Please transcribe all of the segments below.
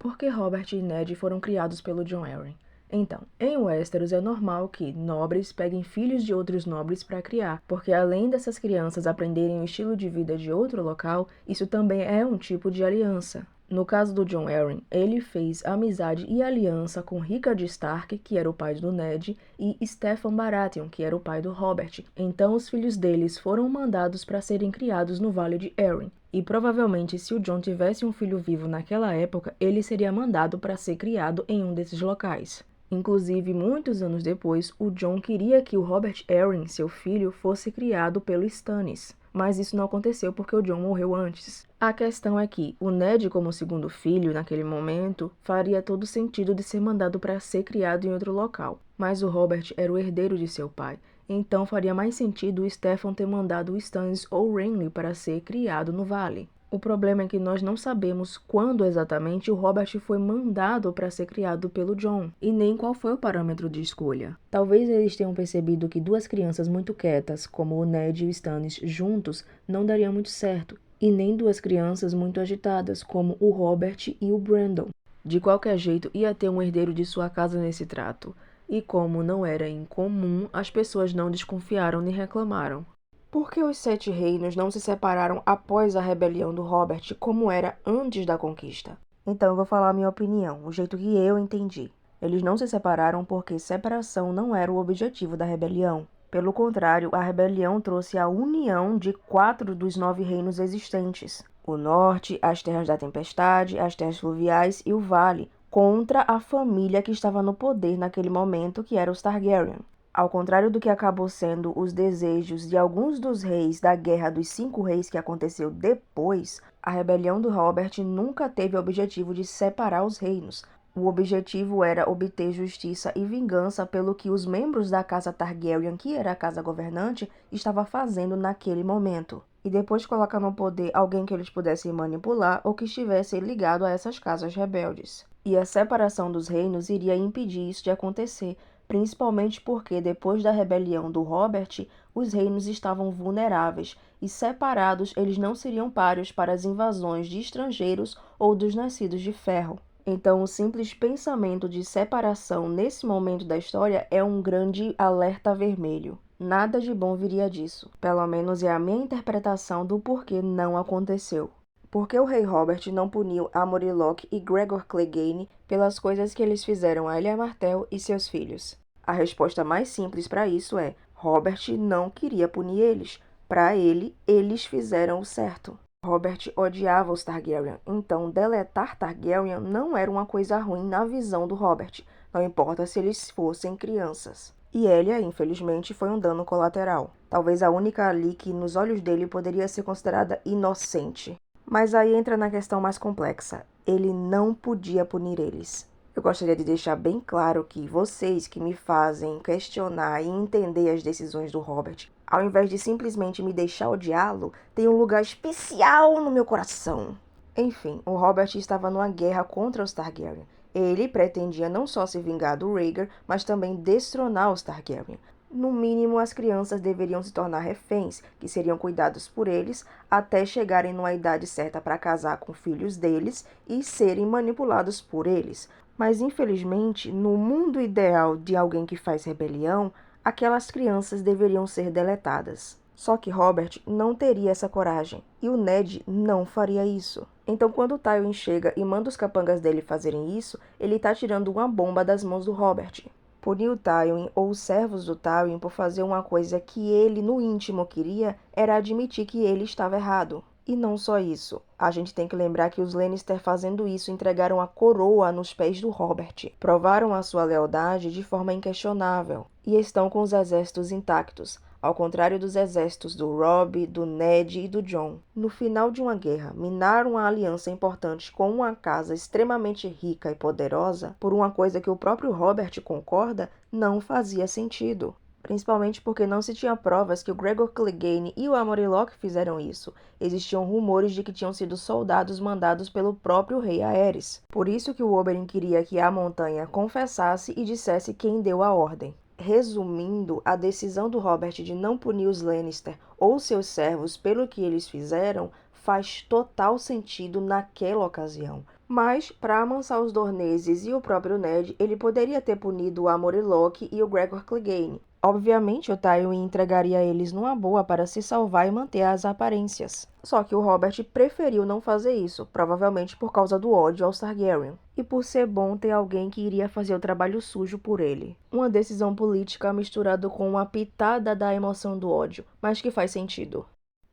Porque Robert e Ned foram criados pelo Jon Arryn. Então, em Westeros é normal que nobres peguem filhos de outros nobres para criar, porque além dessas crianças aprenderem o estilo de vida de outro local, isso também é um tipo de aliança. No caso do Jon Arryn, ele fez amizade e aliança com Rickard Stark, que era o pai do Ned, e Steffan Baratheon, que era o pai do Robert. Então os filhos deles foram mandados para serem criados no Vale de Arryn. E provavelmente, se o Jon tivesse um filho vivo naquela época, ele seria mandado para ser criado em um desses locais. Inclusive, muitos anos depois, o Jon queria que o Robert Arryn, seu filho, fosse criado pelo Stannis. Mas isso não aconteceu porque o Jon morreu antes. A questão é que o Ned, como segundo filho, naquele momento, faria todo sentido de ser mandado para ser criado em outro local. Mas o Robert era o herdeiro de seu pai. Então faria mais sentido o Steffan ter mandado o Stannis ou Renly para ser criado no Vale. O problema é que nós não sabemos quando exatamente o Robert foi mandado para ser criado pelo Jon, e nem qual foi o parâmetro de escolha. Talvez eles tenham percebido que duas crianças muito quietas, como o Ned e o Stannis, juntos, não daria muito certo, e nem duas crianças muito agitadas, como o Robert e o Brandon. De qualquer jeito, ia ter um herdeiro de sua casa nesse trato, e como não era incomum, as pessoas não desconfiaram nem reclamaram. Por que os Sete Reinos não se separaram após a rebelião do Robert, como era antes da conquista? Então eu vou falar a minha opinião, o jeito que eu entendi. Eles não se separaram porque separação não era o objetivo da rebelião. Pelo contrário, a rebelião trouxe a união de 4 dos 9 reinos existentes. O Norte, as Terras da Tempestade, as Terras Fluviais e o Vale, contra a família que estava no poder naquele momento, que era os Targaryen. Ao contrário do que acabou sendo os desejos de alguns dos reis da Guerra dos 5 Reis que aconteceu depois, a rebelião do Robert nunca teve o objetivo de separar os reinos. O objetivo era obter justiça e vingança pelo que os membros da casa Targaryen, que era a casa governante, estava fazendo naquele momento. E depois colocar no poder alguém que eles pudessem manipular ou que estivesse ligado a essas casas rebeldes. E a separação dos reinos iria impedir isso de acontecer, principalmente porque, depois da rebelião do Robert, os reinos estavam vulneráveis e separados eles não seriam páreos para as invasões de estrangeiros ou dos nascidos de ferro. Então, o simples pensamento de separação nesse momento da história é um grande alerta vermelho. Nada de bom viria disso. Pelo menos é a minha interpretação do porquê não aconteceu. Por que o rei Robert não puniu Amory Locke e Gregor Clegane pelas coisas que eles fizeram a Elia Martell e seus filhos? A resposta mais simples para isso é: Robert não queria punir eles. Para ele, eles fizeram o certo. Robert odiava os Targaryen, então deletar Targaryen não era uma coisa ruim na visão do Robert, não importa se eles fossem crianças. E Elia, infelizmente, foi um dano colateral. Talvez a única ali que, nos olhos dele, poderia ser considerada inocente. Mas aí entra na questão mais complexa. Ele não podia punir eles. Eu gostaria de deixar bem claro que vocês que me fazem questionar e entender as decisões do Robert, ao invés de simplesmente me deixar odiá-lo, tem um lugar especial no meu coração. Enfim, o Robert estava numa guerra contra os Targaryen. Ele pretendia não só se vingar do Rhaegar, mas também destronar os Targaryen. No mínimo, as crianças deveriam se tornar reféns, que seriam cuidados por eles, até chegarem numa idade certa para casar com filhos deles e serem manipulados por eles. Mas, infelizmente, no mundo ideal de alguém que faz rebelião, aquelas crianças deveriam ser deletadas. Só que Robert não teria essa coragem, e o Ned não faria isso. Então, quando Tywin chega e manda os capangas dele fazerem isso, ele está tirando uma bomba das mãos do Robert. Punir o Tywin ou os servos do Tywin por fazer uma coisa que ele, no íntimo, queria, era admitir que ele estava errado. E não só isso. A gente tem que lembrar que os Lannister, fazendo isso, entregaram a coroa nos pés do Robert. Provaram a sua lealdade de forma inquestionável. E estão com os exércitos intactos, ao contrário dos exércitos do Robb, do Ned e do Jon. No final de uma guerra, minar uma aliança importante com uma casa extremamente rica e poderosa, por uma coisa que o próprio Robert concorda, não fazia sentido. Principalmente porque não se tinha provas que o Gregor Clegane e o Amory Locke fizeram isso. Existiam rumores de que tinham sido soldados mandados pelo próprio rei Aerys. Por isso que o Oberyn queria que a montanha confessasse e dissesse quem deu a ordem. Resumindo, a decisão do Robert de não punir os Lannister ou seus servos pelo que eles fizeram faz total sentido naquela ocasião. Mas, para amansar os Dorneses e o próprio Ned, ele poderia ter punido o Amory Locke e o Gregor Clegane. Obviamente, o Tywin entregaria eles numa boa para se salvar e manter as aparências. Só que o Robert preferiu não fazer isso, provavelmente por causa do ódio aos Targaryen. E por ser bom ter alguém que iria fazer o trabalho sujo por ele. Uma decisão política misturada com uma pitada da emoção do ódio, mas que faz sentido.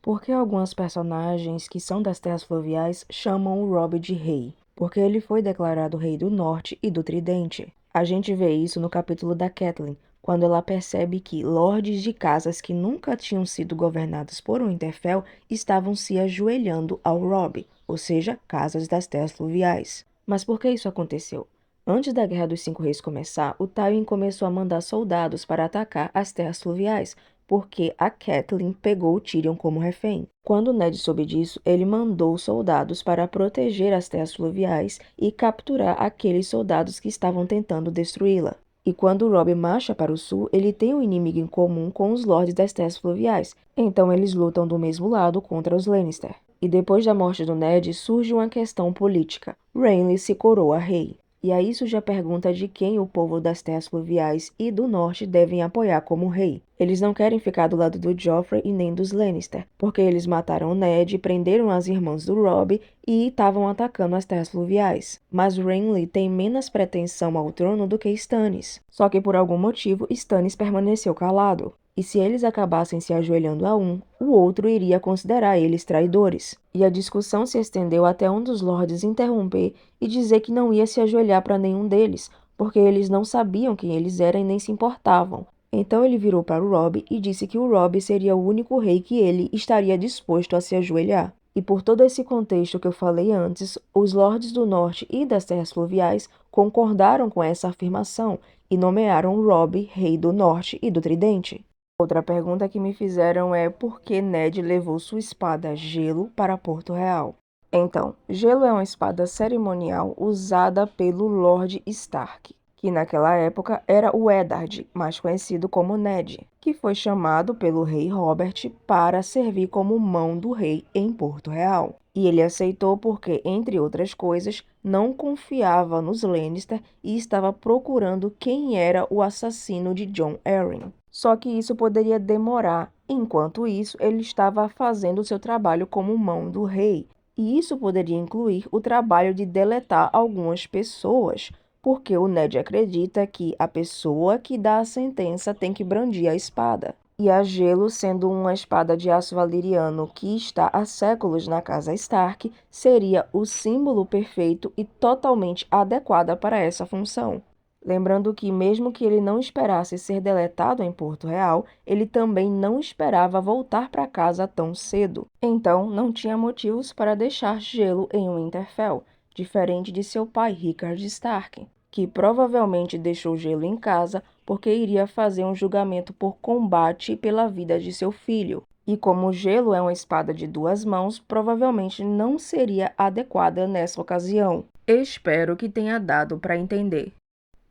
Porque alguns personagens que são das Terras Fluviais chamam o Robb de rei, porque ele foi declarado rei do Norte e do Tridente. A gente vê isso no capítulo da Catelyn, quando ela percebe que lordes de casas que nunca tinham sido governados por Winterfell estavam se ajoelhando ao Robb, ou seja, casas das Terras Fluviais. Mas por que isso aconteceu? Antes da Guerra dos Cinco Reis começar, o Tywin começou a mandar soldados para atacar as Terras Fluviais, porque a Catelyn pegou o Tyrion como refém. Quando Ned soube disso, ele mandou soldados para proteger as terras fluviais e capturar aqueles soldados que estavam tentando destruí-la. E quando Robb marcha para o sul, ele tem um inimigo em comum com os lordes das terras fluviais, então eles lutam do mesmo lado contra os Lannister. E depois da morte do Ned, surge uma questão política. Renly se coroa rei. E aí surge a pergunta de quem o povo das terras fluviais e do norte devem apoiar como rei. Eles não querem ficar do lado do Joffrey e nem dos Lannister, porque eles mataram Ned, prenderam as irmãs do Robb e estavam atacando as terras fluviais. Mas Renly tem menos pretensão ao trono do que Stannis. Só que por algum motivo, Stannis permaneceu calado. E se eles acabassem se ajoelhando a um, o outro iria considerar eles traidores. E a discussão se estendeu até um dos lords interromper e dizer que não ia se ajoelhar para nenhum deles, porque eles não sabiam quem eles eram e nem se importavam. Então ele virou para o Robb e disse que o Robb seria o único rei que ele estaria disposto a se ajoelhar. E por todo esse contexto que eu falei antes, os lordes do norte e das terras fluviais concordaram com essa afirmação e nomearam Robb rei do norte e do Tridente. Outra pergunta que me fizeram é por que Ned levou sua espada Gelo para Porto Real? Então, Gelo é uma espada cerimonial usada pelo Lord Stark, que naquela época era o Eddard, mais conhecido como Ned, que foi chamado pelo rei Robert para servir como mão do rei em Porto Real. E ele aceitou porque, entre outras coisas, não confiava nos Lannister e estava procurando quem era o assassino de Jon Arryn. Só que isso poderia demorar. Enquanto isso, ele estava fazendo seu trabalho como mão do rei. E isso poderia incluir o trabalho de deletar algumas pessoas, porque o Ned acredita que a pessoa que dá a sentença tem que brandir a espada. E a Gelo, sendo uma espada de aço valeriano que está há séculos na casa Stark, seria o símbolo perfeito e totalmente adequada para essa função. Lembrando que, mesmo que ele não esperasse ser deletado em Porto Real, ele também não esperava voltar para casa tão cedo. Então, não tinha motivos para deixar Gelo em Winterfell, diferente de seu pai Rickard Stark, que provavelmente deixou Gelo em casa porque iria fazer um julgamento por combate pela vida de seu filho. E como Gelo é uma espada de duas mãos, provavelmente não seria adequada nessa ocasião. Espero que tenha dado para entender.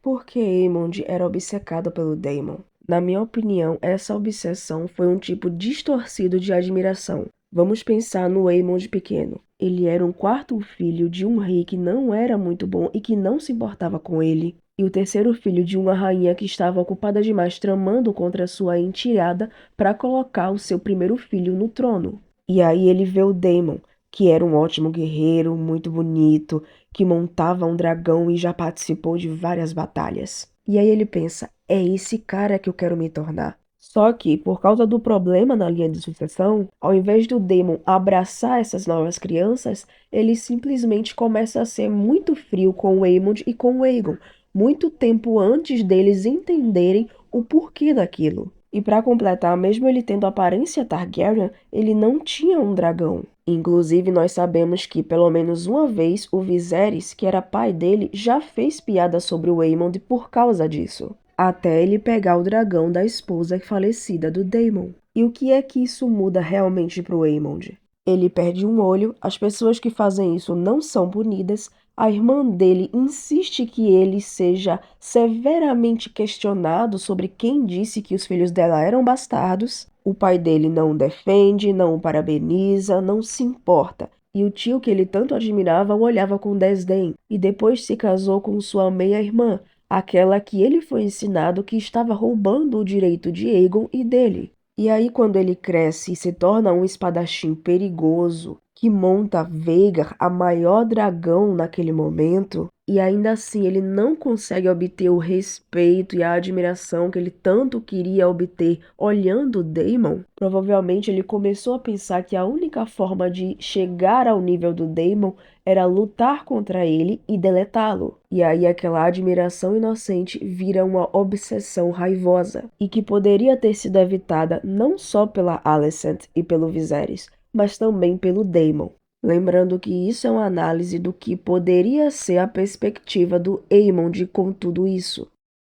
Porque Aemond era obcecado pelo Daemon. Na minha opinião, essa obsessão foi um tipo distorcido de admiração. Vamos pensar no Aemond pequeno. Ele era um quarto filho de um rei que não era muito bom e que não se importava com ele. E o terceiro filho de uma rainha que estava ocupada demais tramando contra sua enteada para colocar o seu primeiro filho no trono. E aí ele vê o Daemon, que era um ótimo guerreiro, muito bonito, que montava um dragão e já participou de várias batalhas. E aí ele pensa, é esse cara que eu quero me tornar. Só que, por causa do problema na linha de sucessão, ao invés do Daemon abraçar essas novas crianças, ele simplesmente começa a ser muito frio com o Aemond e com o Aegon, muito tempo antes deles entenderem o porquê daquilo. E para completar, mesmo ele tendo aparência Targaryen, ele não tinha um dragão. Inclusive, nós sabemos que, pelo menos uma vez, o Viserys, que era pai dele, já fez piada sobre o Aemond por causa disso. Até ele pegar o dragão da esposa falecida do Daemon. E o que é que isso muda realmente pro Aemond? Ele perde um olho, as pessoas que fazem isso não são punidas, a irmã dele insiste que ele seja severamente questionado sobre quem disse que os filhos dela eram bastardos. O pai dele não o defende, não o parabeniza, não se importa. e o tio que ele tanto admirava o olhava com desdém, e depois se casou com sua meia-irmã, aquela que ele foi ensinado que estava roubando o direito de Aegon e dele. E aí, quando ele cresce e se torna um espadachim perigoso, que monta Vhagar, a maior dragão naquele momento, e ainda assim ele não consegue obter o respeito e a admiração que ele tanto queria obter olhando Daemon, provavelmente ele começou a pensar que a única forma de chegar ao nível do Daemon era lutar contra ele e deletá-lo. E aí aquela admiração inocente vira uma obsessão raivosa, e que poderia ter sido evitada não só pela Alicent e pelo Viserys, mas também pelo Daemon. Lembrando que isso é uma análise do que poderia ser a perspectiva do Aemond com tudo isso.